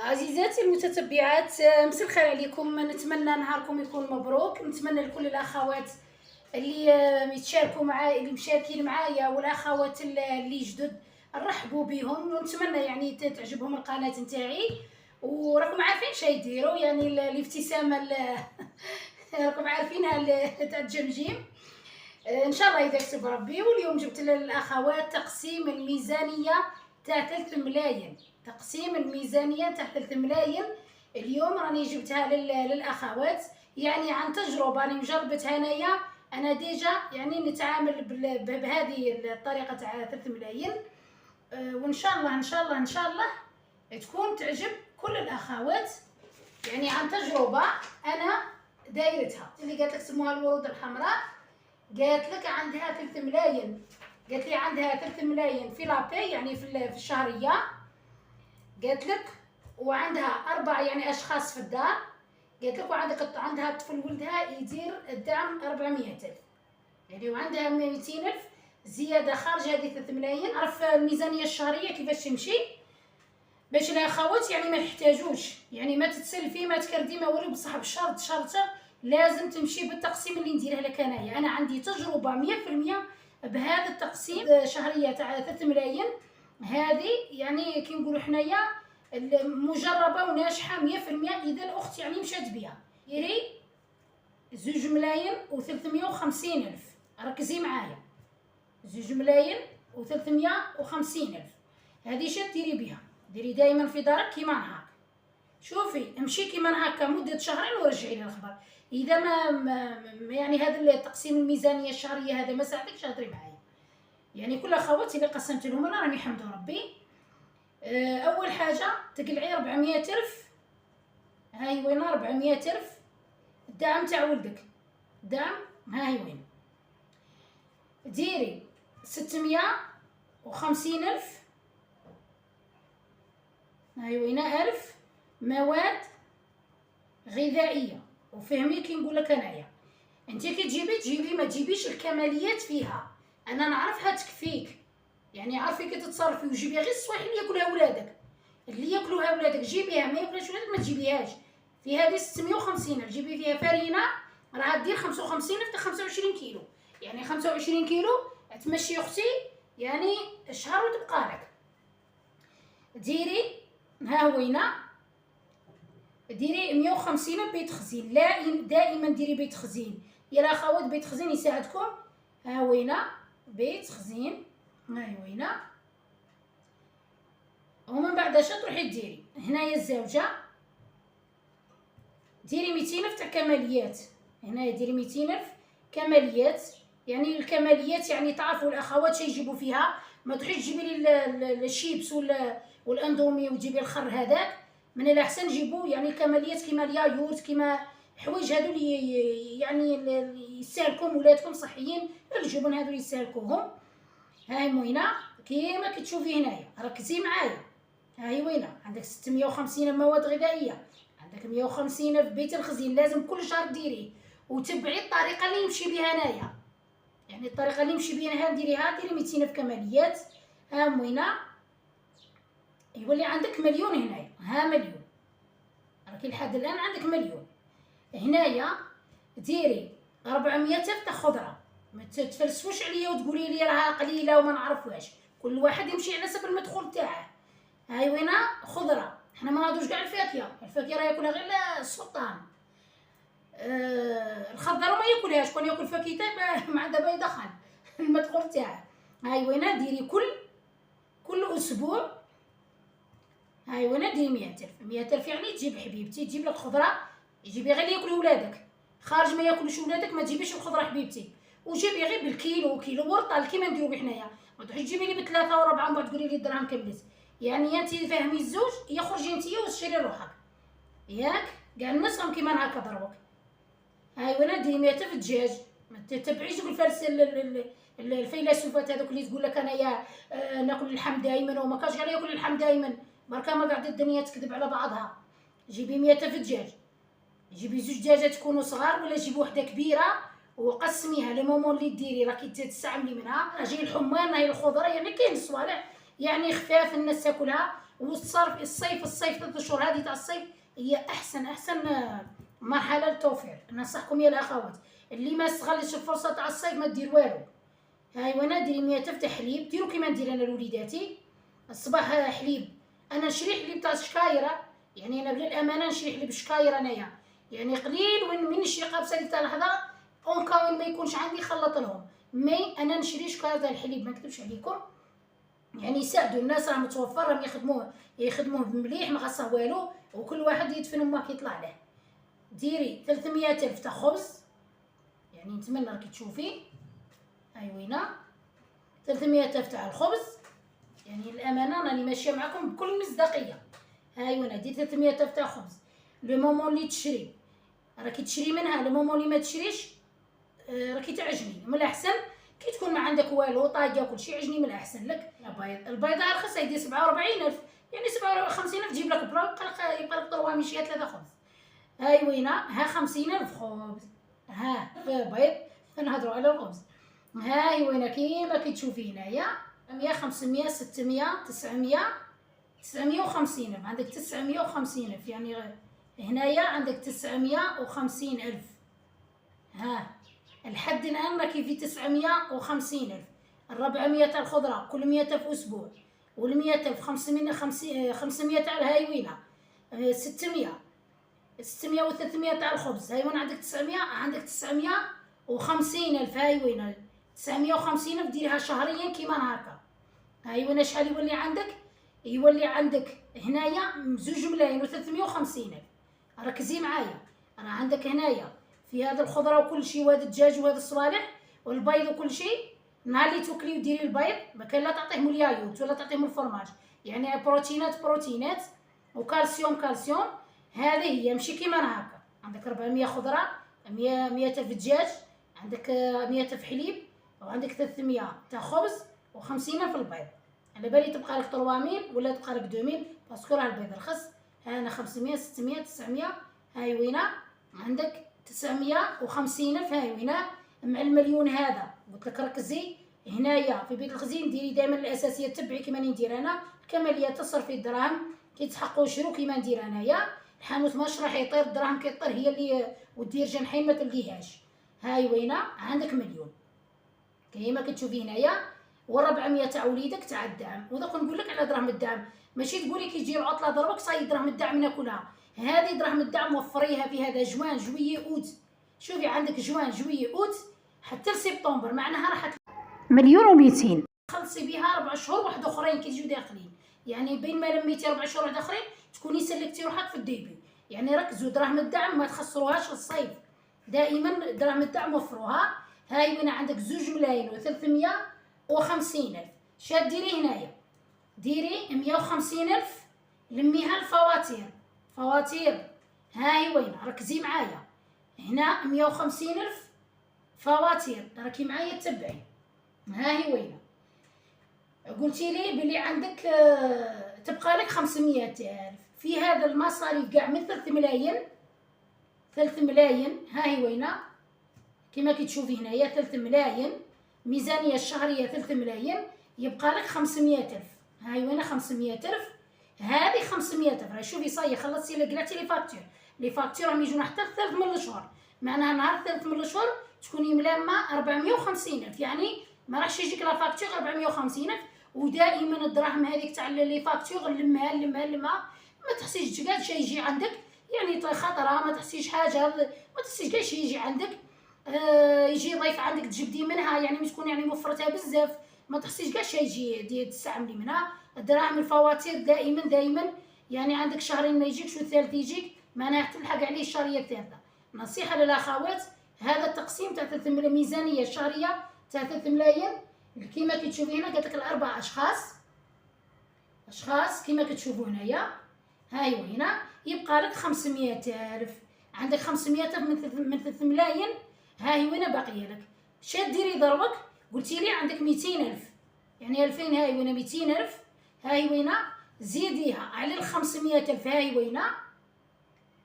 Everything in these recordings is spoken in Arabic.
عزيزاتي المتتبعات، مساء الخير عليكم. نتمنى نهاركم يكون مبروك. نتمنى لكل الاخوات اللي يتشاركوا معايا، اللي مشاركين معايا، والاخوات اللي جدد نرحبوا بهم، ونتمنى يعني تعجبهم القناه نتاعي. وراكم عارفين شي يديروا، يعني الابتسامه راكم عارفينها تاع الجمجيم. ان شاء الله اذا كتب ربي. واليوم جبت للاخوات تقسيم الميزانيه تاع 3 ملايين. تقسيم الميزانيه تاع 3 ملايين اليوم راني جبتها للاخوات، يعني عن تجربه راني مجربتها انايا. انا ديجا يعني نتعامل بهذه الطريقه تاع 3 ملايين. وان شاء الله ان شاء الله ان شاء الله تكون تعجب كل الاخوات، يعني عن تجربه انا دايرتها. اللي قالت لك سموها الورود الحمراء، قالت لك عندها 3 ملايين. قالت لي عندها 3 ملايين في لابي، يعني في الشهريه. قالت لك وعندها 4 يعني اشخاص في الدار. قالت لك عندها طفل ولدها يدير الدعم 400,000، يعني وعندها 200,000 زياده خارج هذه 3 ملايين. عرف الميزانيه الشهريه كيفاش تمشي باش الاخوات يعني ما يحتاجوش، يعني ما تتسلفي ما تكردي ما والو، بصح بشرط لازم تمشي بالتقسيم اللي نديره لك انايا. انا عندي تجربه 100% بهذا التقسيم شهريه تاع 3 ملايين. هذه يعني كي نقولوا حنايا مجربه وناجحه 100%. اذا الاخت يعني مشات بها ديري 2 ملايين و350 الف. ركزي معايا، 2 ملايين و350 الف. هذه شات ديري بها، ديري دائما في دارك كيما هاك. شوفي امشي كيما هكا مده شهرين ورجعي لي الخبر. اذا ما يعني هذا التقسيم الميزانيه الشهريه هذا ما ساعدكش هضري معايا. يعني كل اخواتي اللي قسمت لهم انا راني يحمدوا ربي. اول حاجه تقلعي 400,000. هاي وين 400,000 الدعم تاع ولدك، دعم هاي وين. ديري 650,000. هاي وين 1000 مواد غذائيه. وفهمي كي نقول لك انايا، انت كي تجيبي ما تجيبيش الكماليات فيها. انا نعرفها تكفيك، يعني عارفه كي تتصرفي وجيبي غير الصوالح اللي ياكلوها ولادك. اللي ياكلوها ولادك جيبيها، ما ياكلوهاش ولادك ما تجيبيهاش. في هذه 650 جيبي فيها فرينه راها دير 55 حتى 25 كيلو، يعني 25 كيلو تمشي اختي يعني شهر وتبقى لك. ديري ها وينه، ديري 150 بيت خزين. لا دائما ديري بيت خزين يا الاخوات، بيت خزين يساعدكم. ها وينه بيت خزين، هاي وينه. ومن بعد اش تروحي ديري هنايا الزوجه، ديري 200 الف تاع كماليات. هنايا ديري 200 الف كماليات. يعني الكماليات يعني تعرفوا الاخوات شي يجيبوا فيها. ما تروحيش تجيبي لي الشيبس والاندومي وتجيبي الخر هذاك. من الاحسن جيبوا يعني كماليات كيما اليايورت، كيما حوايج هادو اللي يعني يسالكم ولادكم صحيين. الجبن هادو يسالكوهم. هاي وينه كيما كتشوفي هنايا. ركزي معايا، هاي وينه عندك 650 مواد غذائيه، عندك 150 في بيت الخزين. لازم كل شهر ديريه وتبعي الطريقه اللي نمشي بها انايا. يعني الطريقه اللي نمشي بها ديريها. ديري 200 في كماليات. ها وينه يولي عندك مليون هنايا. ها مليون، راكي لحد الان عندك مليون. هنايا ديري 400 تاع خضره. ما تفلسفوش عليا وتقولي لي راها قليله وما نعرف واش. كل واحد يمشي على حسب المدخول تاعه. هاي وينه خضره. حنا ما ناضوش كاع الفاكهه راه ياكلها غير السلطان. الخضر ما ياكلهاش. شكون ياكل فاكهه ما عندها ما يدخل المدخول تاعه. هاي وينه ديري كل اسبوع. هاي وينه ديري 100,000. 100,000 يعني تجيب حبيبتي، تجيب لك خضره. يجيبي غير ياكلوا ولادك، خارج ما ياكلوش ولادك ما تجيبيش الخضره حبيبتي. وجيبي غير بالكيلو كيلو ورطال كيما نديرو بحنايا. ما تروحيش تجيبي لي بثلاثه وربعه وبعد تقولي لي الدراهم كملت. يعني انت فهمي الزوج يخرجي انت وتشري روحك، ياك كاع الناس راهم كيما هكا ضربوك. هاي وانا ديري 100 في الدجاج. ما تتبعيش بالفلس الفيلسوفات هذوك اللي تقول لك انايا ناكل اللحم دائما. وما كاش قال ياكل اللحم دائما، بركا ما قاعده الدنيا تكذب على بعضها. جيبي 100 في الدجاج، جيبي 2 دجاجات تكونوا صغار ولا جيبي وحده كبيره وقسميها لي مومون اللي ديري راكي تستعملي منها. راجي الحمان هاي الخضره يعني كاين الصوالح يعني خفاف الناس تاكلها والصرف الصيف 3 شهور هذه تاع الصيف هي احسن مرحله للتوفير. ننصحكم يا الاخوات اللي ما استغلش الفرصه تاع الصيف ما دير والو. هاي وانا ديري 100 تاع حليب، ديروا كيما ندير انا لوليداتي الصباح حليب. انا نشري حليب تاع شكايره، يعني انا بالامانه نشري حليب شكايره انايا، يعني قليل وين من نشري قابسه تاع لحظه اون كاون ما يكونش عندي خلط لهم. مي انا نشري شكايره تاع الحليب ما نكذبش عليكم، يعني يساعدوا الناس راه متوفر، راهم يخدموه مليح ما خاصه والو، وكل واحد يدفن ما كيطلع له. ديري 300 الف تاع خبز، يعني نتمنى راكي تشوفي هاي وينه 300 الف تاع الخبز، يعني الامانه راني ماشيه معكم بكل مصداقيه. هاي وانا دير 300 الف تاع خبز. لو مومون اللي تشري راكي تشري منها، لو مومون اللي ما تشريش راكي تعجني. من الاحسن كي تكون ما عندك والو طاقه وكل شيء عجني، من الاحسن لك البيض رخيصه يدير 47 الف، يعني 57 الف تجيب لك بروك يبقى لك 3 خبز. هاي وينه ها 50 الف خبز، ها بيض نهضروا على الخبز. هاي وينه كيما كتشوفي هنايا 100 500 600 900 950 الف، عندك 950 الف، يعني هنايا عندك 950 الف. ها الحد الان راكي في 950 الف. 400 تاع الخضره كل 100 الف اسبوع، وال 100 الف 500 تاع الهايوينه 600 و 300 تاع الخبز. هاي وين عندك 900، عندك 950 الف. هاي وين 950 الف ديرها شهريا كيما هكا. هاي وين شحال يولي عندك؟ يولي عندك هنايا 2 ملايين و 350 الف. ركزي معايا، راه عندك هنايا في هذا الخضره وكل شيء، وهذا الدجاج وهذا الصوالح والبيض وكل شيء. نهار اللي توكلي وديري البيض ما كان لا تعطيهم اليايوت ولا تعطيهم الفرماج، يعني بروتينات وكالسيوم هذه هي ماشي كيما هكا. عندك 400 خضره، 100 الف دجاج، عندك 100 الف حليب، وعندك 300 تاع خبز و50 الف البيض. على بالي تبقى لك 3000 ولا تبقى لك 2000 باسكو راه البيض رخص. هنا 500 600 900. هاي وينه عندك 950 الف. هاي وينه مع المليون هذا. قلت لك ركزي هنايا في بيت الخزين، ديري دائما الاساسيه، تبعي كيما ندير انا الكماليه، تصرفي الدراهم كي تحقوا شرو كيما ندير انايا. الحانوت ماش راح يطير، الدراهم كيطير هي اللي ودير جنحين ما تلقيهاش. هاي وينه عندك مليون كيما كتشوفي هنايا، و400 تاع وليدك تاع الدعم. ودوك نقول لك على دراهم الدعم، ماشي تقولي كي تجي العطله ضربك صاي دراهم الدعم ناكلها. هذه دراهم الدعم وفريها في هذا جوان جويي اوت. شوفي عندك جوان جويي اوت حتى لسبتمبر، معناها راح مليون و200 خلصي بها 4 شهور واحد اخرين كي تجيو داخلين، يعني بين ما لميتي 4 شهور واحد اخرين تكوني سلكتي روحك في الديبي. يعني ركزوا دراهم الدعم ما تخسروهاش في الصيف، دائما دراهم الدعم وفروها. هاي وين عندك 2 ملايين و 350 الف. شاد ديري هنايا، ديري 150 الف لميها الفواتير. هاي وين ركزي معايا هنا 150 الف فواتير، راكي معايا تبعي. هاي وين قلتي لي بلي عندك تبقى لك 500 الف في هذا المصاريف كاع من 3 ملايين. هاي وينه كما كتشوفي هنايا 3 ملايين ميزانيه الشهريه 3 ملايين، يبقى لك 500 الف. هاي وينه 500 الف. هذه 500 الف راهي شوفي صاي خلصتي قلعتي لي فاكتور راهم يجونا حتى 3 من الشهر، معناها نهار 3 من الشهر تكوني ملامه 450 الف، يعني ما راحش يجيك لا فاكتور 450 الف. ودائما الدراهم هذيك تاع لي فاكتور نلمها ما تحسيش كاع شي يجي عندك، يعني خطره ما تحسيش حاجه، ما تحسيش كاع شي يجي عندك. يجي ضيف عندك تجبدي منها، يعني ما تكون يعني موفرتها بزاف، ما تحسيش كاع شي يجي تستعملي منها. الدراهم الفواتير دائما يعني عندك شهرين ما يجيكش والثالث يجيك، معناها تلحق عليه الشهريه الثالثه. نصيحه للاخوات، هذا التقسيم تاع 3 ملايين ميزانيه الشهريه تاع 3 ملايين كيما كتشوفي هنا، قالت لك الاربع اشخاص كيما كتشوفوا هنايا. هاي وهنا يبقى لك 500 الف. عندك 500 الف من 3 ملايين. هاي وين باقيه لك شاد ديري ضربك، قلتي لي عندك 200 الف، يعني 2000. هاي وين 200 الف. هاي وين زيديها على ال 500 الف. هاي وين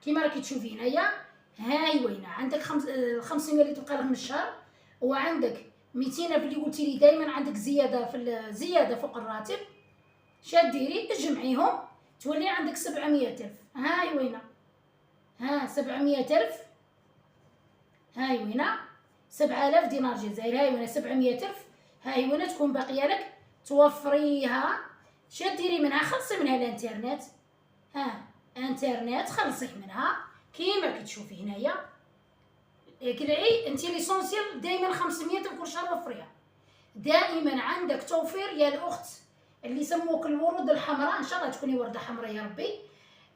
كيما راكي تشوفي هنايا. هاي وين عندك 500 اللي تبقى لك من الشهر، وعندك 200 الف اللي قلتي لي دائما عندك زياده فوق الراتب. شاد ديري تجمعيهم تولي عندك 700,000. هاي وينه، ها 700,000، هاي وينه 7,000 دينار جزائري، هاي وينه 700,000، هاي وينه تكون باقيه لك توفريها. شاد ديري منها، خلصي منها الانترنت، ها انترنت خلصي منها كيما كتشوفي هنايا. كدعي انت ليسونسيال دائما 500 كل شهر وفريها. دائما عندك توفير يا الاخت اللي يسموك الورود الحمراء، ان شاء الله تكوني ورده حمراء يا ربي،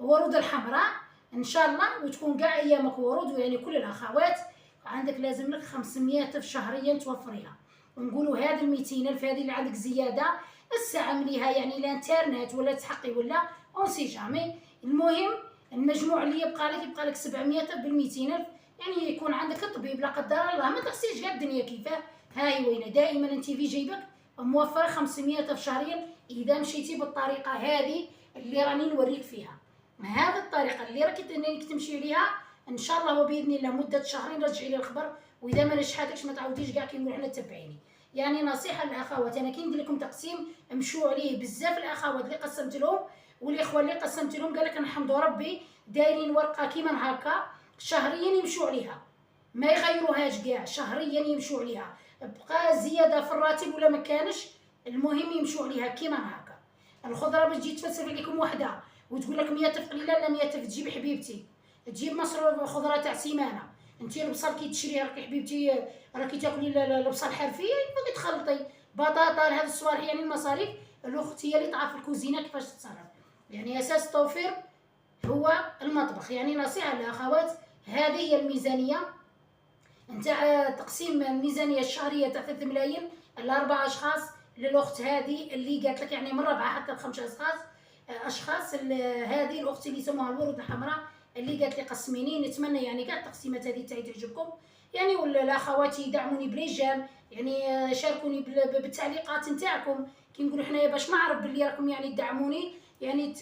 ورود الحمراء ان شاء الله، وتكون كاع ايامك ورود، ويعني كل الاخوات عندك لازم لك 500,000 شهريا توفريها. ونقولوا هذه ال 200,000 هذه اللي عندك زياده استعمليها، يعني الانترنت ولا تحقي ولا اون سي جامي. المهم المجموع اللي يبقى لك 700,000 بال 200,000، يعني يكون عندك طبيب لا قدر الله، ما تحسيش كاع الدنيا كيفاه. هاي وينه دائما انت في جيبك موفره 500,000 شهريا اذا مشيتي بالطريقه هذه اللي راني نوريك فيها. هذه الطريقه اللي راكي تمشي عليها ان شاء الله وباذن الله مده شهرين رجعي لي الخبر، واذا ما نجحتكش ما تعاوديش كاع كي نقول حنا تبعيني. يعني نصيحه للاخوات، انا كي ندير لكم تقسيم امشوا عليه. بزاف الاخوات اللي قسمت لهم والاخوه اللي قسمت لهم قال لك نحمد ربي دايرين ورقه كيما هكا شهريا يمشوا عليها، ما يغيروهاش كاع، شهريا يمشوا عليها. بقى زياده في الراتب ولا ما كانش، المهم يمشوا عليها كيما هكا. الخضره باش تجي تفسر عليكم وحده وتقول لك 100 قليله، لا 100 تجيب حبيبتي، تجيب مصروف خضره تاع سيمانه. انت البصل كي تشريها راكي حبيبتي راكي تاكلي البصل حرفيه، يبغي تخلطي بطاطا لهذا الصوالح، يعني المصاريف الاخت هي اللي تعرف الكوزينه كيفاش تتصرف. يعني اساس التوفير هو المطبخ. يعني نصيحه للاخوات، هذه هي الميزانيه نتاع تقسيم الميزانيه الشهريه تاع 3 ملايين لاربع اشخاص. للاخت هذه اللي قالت لك يعني من 4 حتى ل5 اشخاص هذه الاخت اللي يسموها الورود الحمراء اللي قالت لي قسميني. نتمنى يعني كاع التقسيمات هذه تاعي تعجبكم، يعني ولا الاخوات يدعموني بريجام، يعني شاركوني بالتعليقات نتاعكم كي نقولوا حنايا باش نعرف باللي راكم يعني تدعموني، يعني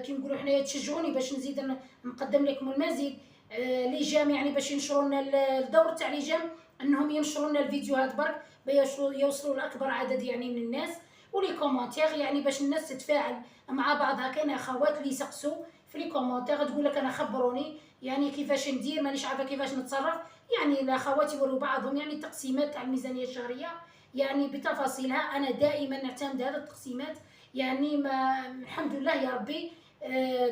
كي نقولوا حنايا تشجعوني باش نزيد نقدم لكم المزيد. لجام يعني باش ينشروا لنا الدور تاع لجام انهم ينشروا لنا الفيديوهات برك باش يوصلوا لاكبر عدد يعني من الناس. ولي كومونتير يعني باش الناس تتفاعل مع بعضها. كاين اخوات اللي يسقسوا في لي كومونتير تقول لك انا خبروني يعني كيفاش ندير، مانيش عارفه كيفاش نتصرف. يعني الاخوات يوروا بعضهم يعني التقسيمات تاع الميزانيه الشهريه يعني بتفاصيلها. انا دائما نعتمد هذه التقسيمات، يعني ما الحمد لله يا ربي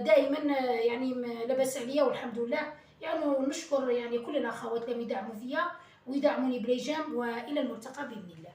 دائما يعني لبس عليا والحمد لله. يعني ونشكر يعني كل الاخوات اللي يدعموا فيا ويدعموني بليجام، والى الملتقى باذن الله.